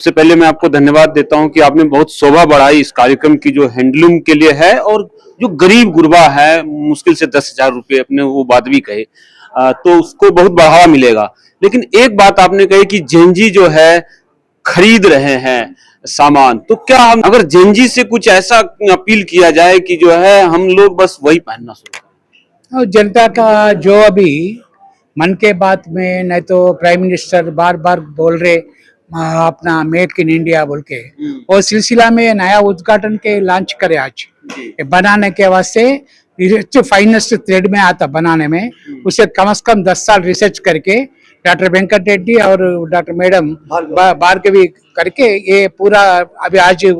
सबसे पहले मैं आपको धन्यवाद देता हूं कि आपने बहुत शोभा बढ़ाई इस कार्यक्रम की जो हैंडलूम के लिए है और जो गरीब गुरबा है मुश्किल से 10,000 रुपये अपने वो बात भी कहे तो उसको बहुत बढ़ावा मिलेगा। लेकिन एक बात आपने कही कि जेनजी जो है खरीद रहे हैं सामान, तो क्या हम अगर जेनजी से कुछ ऐसा अपील किया जाए कि जो है हम लोग बस वही पहनना शुरू करें। और जनता का जो अभी मन के बात में नहीं तो प्राइम मिनिस्टर बार बार बोल रहे अपना मेक इन इंडिया बोल के और सिलसिला में नया उद्घाटन के लॉन्च करे आज ये बनाने के वास्ते जो फाइनेस्ट थ्रेड में आता बनाने में उसे कम से कम 10 साल रिसर्च करके डॉक्टर वेंकट रेड्डी और डॉक्टर मैडम भार्गवी करके ये पूरा अभी आज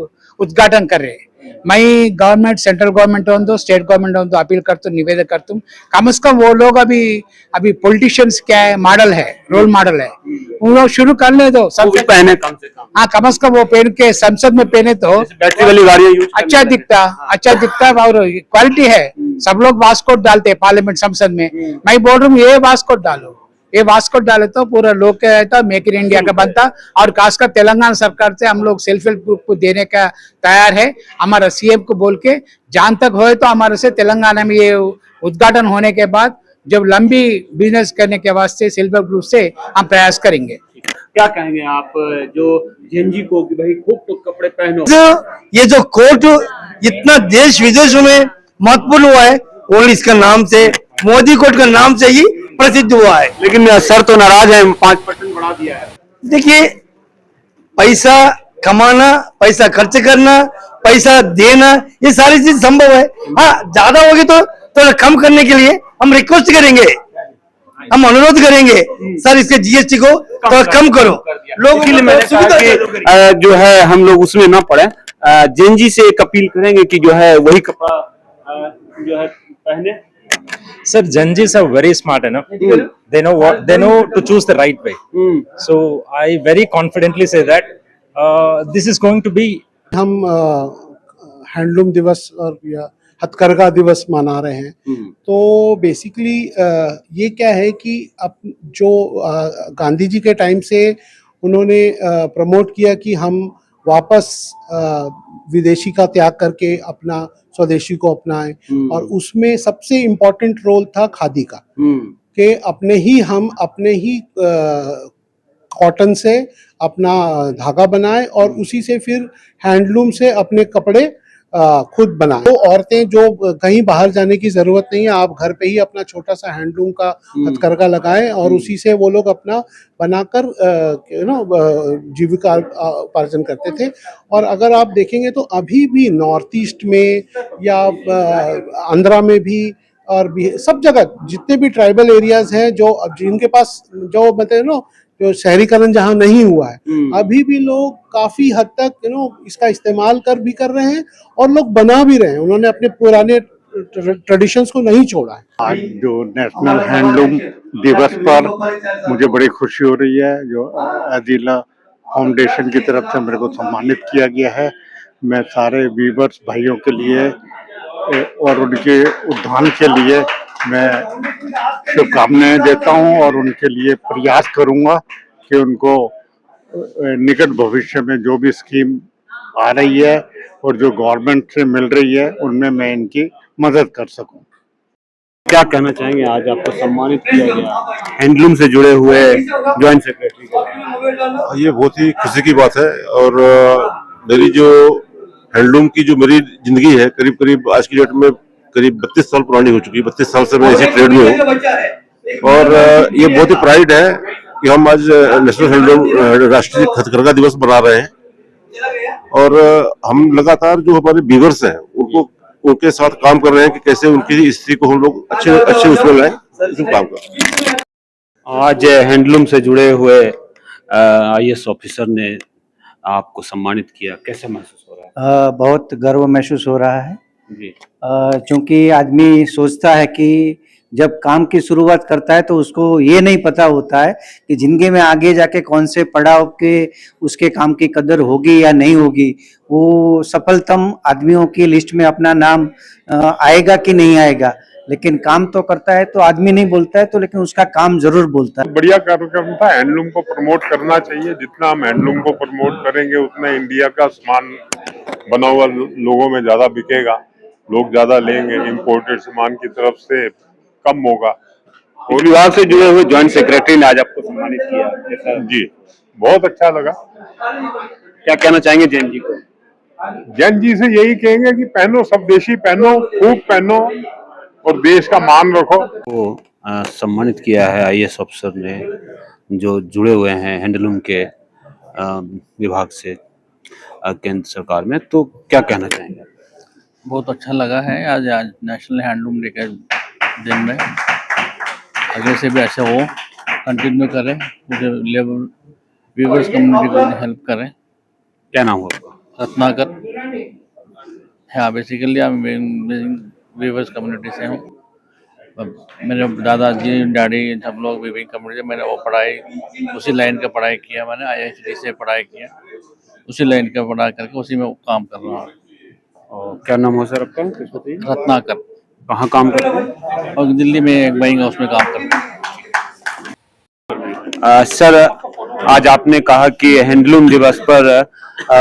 उद्घाटन कर रहे हैं। मैं गवर्नमेंट सेंट्रल गवर्नमेंट हो स्टेट गवर्नमेंट हो अपील करता हूँ निवेदन करता हूँ कम से कम वो लोग अभी पॉलिटिशियंस क्या है मॉडल है रोल मॉडल है उन लोग शुरू कर ले दो सब पहने कम से कम। हाँ कम से कम वो पहन के संसद में पहने तो बैटरी वाली गाड़ियां यूज अच्छा दिखता और क्वालिटी है। सब लोग वास्कोट डालते हैं पार्लियामेंट संसद में मैं बोल रहा हूँ ये वास्कोट डालो ये वास्कोट डाले तो पूरा लोग क्या रहता मेक इन इंडिया का बनता और खासकर तेलंगाना सरकार से हम लोग सेल्फ हेल्प ग्रुप को देने का तैयार है। हमारा सीएम को बोल के जहां तक हो तो हमारे से तेलंगाना में ये उद्घाटन होने के बाद जब लंबी बिजनेस करने के वास्ते सेल्फ हेल्प ग्रुप से हम प्रयास करेंगे। क्या कहेंगे आप जो जेनजी को कि भाई खूब तो कपड़े पहनो। ये जो कोट इतना देश विदेशों में महत्वपूर्ण हुआ है ओनली इसका नाम से मोदी कोट का नाम से ही प्रसिद्ध हुआ है। लेकिन सर तो नाराज है 5% बढ़ा दिया है। देखिए पैसा कमाना पैसा खर्च करना पैसा देना ये सारी चीज संभव है। हाँ ज्यादा होगी तो थोड़ा कम करने के लिए हम रिक्वेस्ट करेंगे हम अनुरोध करेंगे सर इसके जीएसटी को थोड़ा कम करो लोग जो है हम लोग उसमें ना पड़े जेनजी से एक अपील करेंगे कि जो है वही कपड़ा जो है पहने। Sir, Gen Zs are very smart enough. They know to choose the right way. So I very confidently say that this is going to be. हम हैंडलूम दिवस और या हथकरघा दिवस मना रहे हैं तो बेसिकली ये क्या है कि अब जो गांधी जी के टाइम से उन्होंने प्रमोट किया कि हम वापस विदेशी का त्याग करके अपना स्वदेशी को अपनाएं और उसमें सबसे इम्पोर्टेंट रोल था खादी का कि अपने ही कॉटन से अपना धागा बनाए और उसी से फिर हैंडलूम से अपने कपड़े खुद बनाए। तो औरतें जो कहीं बाहर जाने की जरूरत नहीं है आप घर पे ही अपना छोटा सा हैंडलूम का हथकरघा लगाएं और उसी से वो लोग अपना बनाकर जीविका उपार्जन करते थे। और अगर आप देखेंगे तो अभी भी नॉर्थ ईस्ट में या आंध्रा में भी और भी सब जगह जितने भी ट्राइबल एरियाज हैं जो जिनके पास जो मतलब जो शहरीकरण जहाँ नहीं हुआ है अभी भी लोग काफी हद तक इसका इस्तेमाल कर रहे हैं और लोग बना भी रहे हैं। उन्होंने अपने पुराने ट्रेडिशंस को नहीं छोड़ा है। आज जो नेशनल हैंडलूम दिवस पर मुझे बड़ी खुशी हो रही है जो अजीला फाउंडेशन की तरफ से मेरे को सम्मानित किया गया है। मैं सारे वीवर्स भाइयों के लिए और उनके उत्थान के लिए मैं शुभकामनाएं देता हूं और उनके लिए प्रयास करूंगा कि उनको निकट भविष्य में जो भी स्कीम आ रही है और जो गवर्नमेंट से मिल रही है उनमें मैं इनकी मदद कर सकूं। क्या कहना चाहेंगे आज आपको सम्मानित किया गया हैंडलूम से जुड़े हुए ज्वाइंट सेक्रेटरी। ये बहुत ही खुशी की बात है और मेरी जो हैंडलूम की जो मेरी जिंदगी है करीब करीब आज की डेट में करीब 32 साल पुरानी हो चुकी है। 32 साल से मैं इसी ट्रेड में हूँ और ये बहुत ही प्राइड है कि हम आज नेशनल हैंडलूम राष्ट्रीय हथकरघा दिवस मना रहे हैं और हम लगातार जो हमारे वीवर्स हैं उनके साथ काम कर रहे हैं कि कैसे उनकी स्थिति को हम लोग अच्छे उसमें लाएं काम कर। आज हैंडलूम से जुड़े हुए आईएएस ऑफिसर ने आपको सम्मानित किया, कैसे महसूस हो रहा है? बहुत गर्व महसूस हो रहा है जी। क्योंकि आदमी सोचता है कि जब काम की शुरुआत करता है तो उसको ये नहीं पता होता है कि जिंदगी में आगे जाके कौन से पड़ाव के उसके काम की कदर होगी या नहीं होगी। वो सफलतम आदमियों की लिस्ट में अपना नाम आएगा कि नहीं आएगा। लेकिन काम तो करता है, तो आदमी नहीं बोलता है तो, लेकिन उसका काम जरूर बोलता है। बढ़िया कार्यक्रम था। हैंडलूम को प्रमोट करना चाहिए। जितना हम हैंडलूम को प्रमोट करेंगे उतना इंडिया का सामान बना हुआ लोगों में ज्यादा बिकेगा, लोग ज्यादा लेंगे। इम्पोर्टेड सामान की तरफ से कम होगा। इस विभाग से जुड़े हुए ज्वाइंट सेक्रेटरी ने आज आपको सम्मानित किया, जैसा जी, बहुत अच्छा लगा। क्या कहना चाहेंगे जैन जी को? जैन जी से यही कहेंगे कि पहनो, सब देशी पहनो, खूब पहनो और देश का मान रखो। वो सम्मानित किया है आईएएस अफसर ने जो जुड़े हुए हैं हैंडलूम के विभाग से केंद्र सरकार में, तो क्या कहना चाहेंगे? बहुत अच्छा लगा है। आज नेशनल हैंडलूम डे के दिन में आगे से भी ऐसे हो, कंटिन्यू करें, मुझे लेबर वीवर्स कम्युनिटी को हेल्प करें। क्या नाम होगा? रत्नाकर। हाँ, बेसिकली वीवर्स कम्युनिटी से हूँ। मेरे दादाजी डैडी सब लोग वीविंग कम्युनिटी, मैंने वो पढ़ाई उसी लाइन का पढ़ाई किया, मैंने IIT से पढ़ाई किया, उसी लाइन का पढ़ाई करके उसी में काम कर रहा हूँ। और क्या नाम हो सर आपका? रत्नाकर। कहाँ काम करते हैं? और दिल्ली में एक बैंक हाउस में काम करते हैं। सर, आज आपने कहा कि हैंडलूम दिवस पर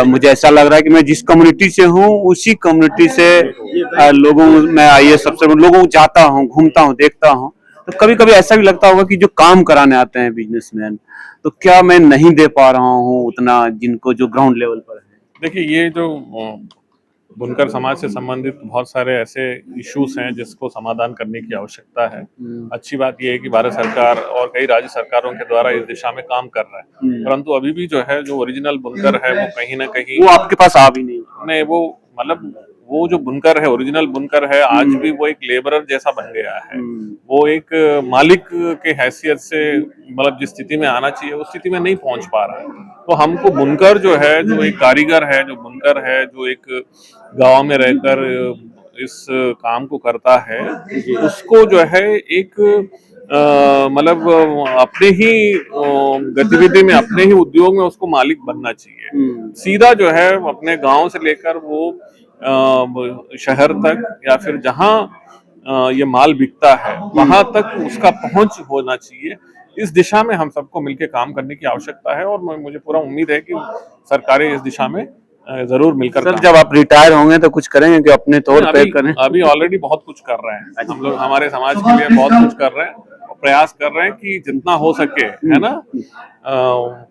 मुझे ऐसा लग रहा है कि मैं जिस कम्युनिटी से हूँ उसी कम्युनिटी से लोगों मैं आईएएस अफसर लोगों को जाता हूँ, घूमता हूँ, देखता हूँ, तो कभी कभी ऐसा भी लगता होगा कि जो काम कराने आते हैं बिजनेसमैन, तो क्या मैं नहीं दे पा रहा हूँ उतना जिनको जो ग्राउंड लेवल पर है। देखिए, ये जो बुनकर समाज से संबंधित बहुत सारे ऐसे इश्यूज हैं जिसको समाधान करने की आवश्यकता है। अच्छी बात यह है कि भारत सरकार और कई राज्य सरकारों के द्वारा इस दिशा में काम कर रहा है, परंतु अभी भी जो है जो ओरिजिनल बुनकर है वो कहीं ना कहीं वो आपके पास आ भी नहीं। वो मतलब वो जो बुनकर है, ओरिजिनल बुनकर है, आज भी वो एक लेबरर जैसा बन गया है। वो एक मालिक के हैसियत से मतलब जिस स्थिति में आना चाहिए उस स्थिति में नहीं पहुंच पा रहा है। तो हमको बुनकर जो है, जो एक कारीगर है, जो बुनकर है, जो एक गांव में रहकर इस काम को करता है, उसको जो है एक मतलब अपने ही गतिविधि में, अपने ही उद्योग में उसको मालिक बनना चाहिए। सीधा जो है अपने गांव से लेकर वो शहर तक या फिर जहां ये माल बिकता है वहां तक उसका पहुंच होना चाहिए। इस दिशा में हम सबको मिलकर काम करने की आवश्यकता है और मुझे पूरा उम्मीद है कि सरकारें इस दिशा में जरूर मिलकर। सर, जब आप रिटायर होंगे तो कुछ करेंगे कि अपने तौर पे करें? अभी ऑलरेडी बहुत कुछ कर रहे हैं हम लोग, हमारे समाज के लिए बहुत कुछ कर रहे हैं और प्रयास कर रहे हैं कि जितना हो सके, है ना,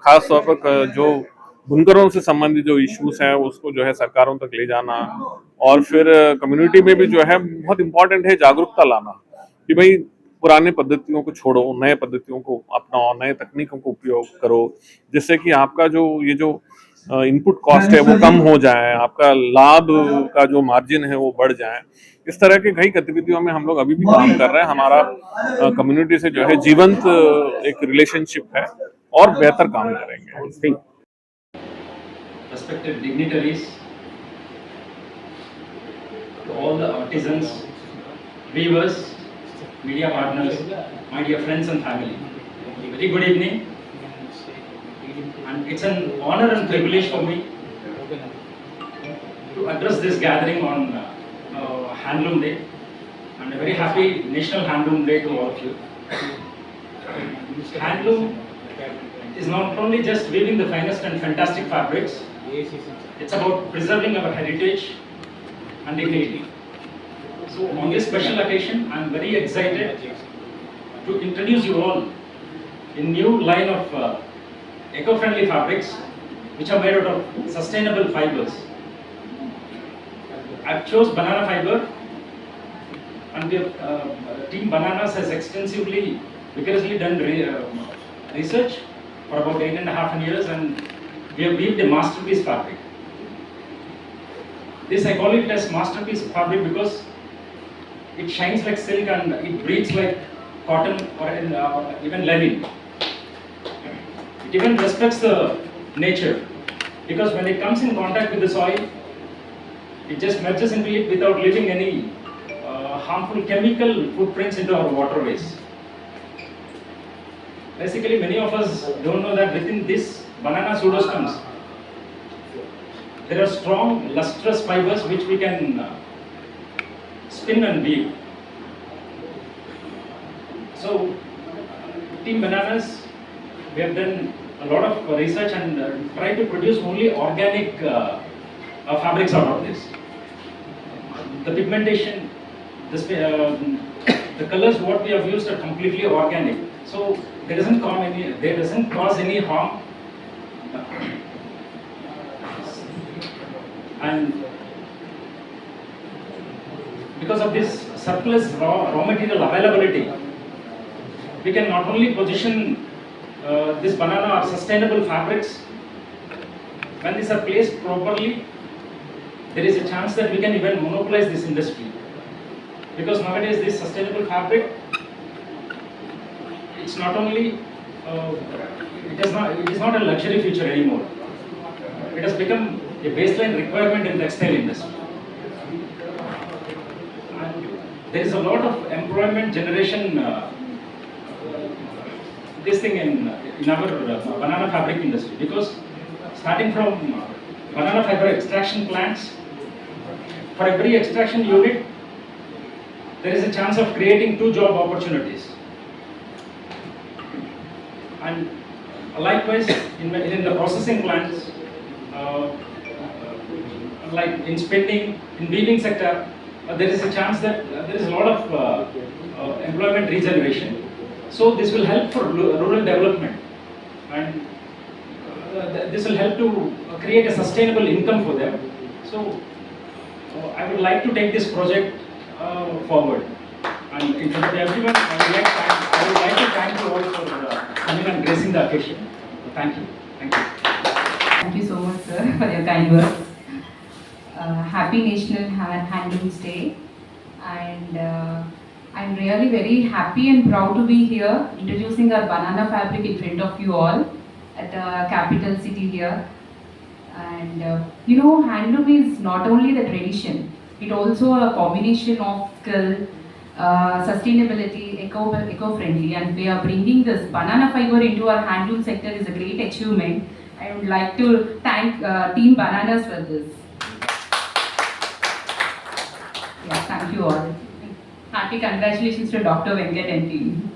खास तौर पर जो बुनकरों से संबंधित जो इश्यूज हैं उसको जो है सरकारों तक ले जाना, और फिर कम्युनिटी में भी जो है बहुत इम्पोर्टेंट है जागरूकता लाना कि भाई पुराने पद्धतियों को छोड़ो, नए पद्धतियों को अपनाओ, नए तकनीकों को उपयोग करो, जिससे कि आपका जो ये जो इनपुट कॉस्ट है वो कम हो जाए, आपका लाभ का जो मार्जिन है वो बढ़ जाए। इस तरह के कई गतिविधियों में हम लोग अभी भी काम कर रहे हैं। हमारा कम्युनिटी से जो है जीवंत एक रिलेशनशिप है और बेहतर काम करेंगे। Respected dignitaries, to all the artisans, weavers, media partners, my dear friends and family, very good evening, and it's an honor and privilege for me to address this gathering on Handloom Day, and a very happy National Handloom Day to all of you. Handloom is not only just weaving the finest and fantastic fabrics, it's about preserving our heritage and dignity. So on this special occasion, I'm very excited to introduce you all a new line of eco-friendly fabrics which are made out of sustainable fibers. I've chose banana fiber, and Team Bananas has extensively, vigorously done research for about 8.5 years, and we have weaved a masterpiece fabric. This, I call it as masterpiece fabric because it shines like silk and it breathes like cotton or even linen. It even respects the nature because when it comes in contact with the soil, it just merges into it without leaving any harmful chemical footprints into our waterways. Basically, many of us don't know that within this banana pseudostems, there are strong lustrous fibers which we can spin and weave. So, Team Bananas, we have done a lot of research and tried to produce only organic fabrics out of this. The pigmentation, the colors what we have used are completely organic, so there doesn't cause any harm. And because of this surplus raw material availability, we can not only position this banana or sustainable fabrics. When these are placed properly, there is a chance that we can even monopolize this industry. Because nowadays this sustainable fabric, it's not only, it is not a luxury feature anymore. It has become a baseline requirement in the textile industry. And there is a lot of employment generation this thing in our banana fabric industry, because starting from banana fiber extraction plants, for every extraction unit, there is a chance of creating 2 job opportunities. And likewise, in the processing plants, like in spinning, in weaving sector, there is a chance that there is a lot of employment regeneration. So this will help for rural development, and this will help to create a sustainable income for them. So I would like to take this project forward. And in front of everyone, I would like to thank you all for coming and gracing the occasion. Thank you. Thank you. Thank you so much, sir, for your kind words. Happy National Handlooms Day, and I'm really very happy and proud to be here introducing our banana fabric in front of you all at the capital city here. And handloom is not only the tradition, it also a combination of skill, sustainability, eco-friendly, and we are bringing this banana fiber into our handloom sector is a great achievement. I would like to thank Team Bananas for this. Yeah, thank you all. Happy congratulations to Dr. Venkat and team.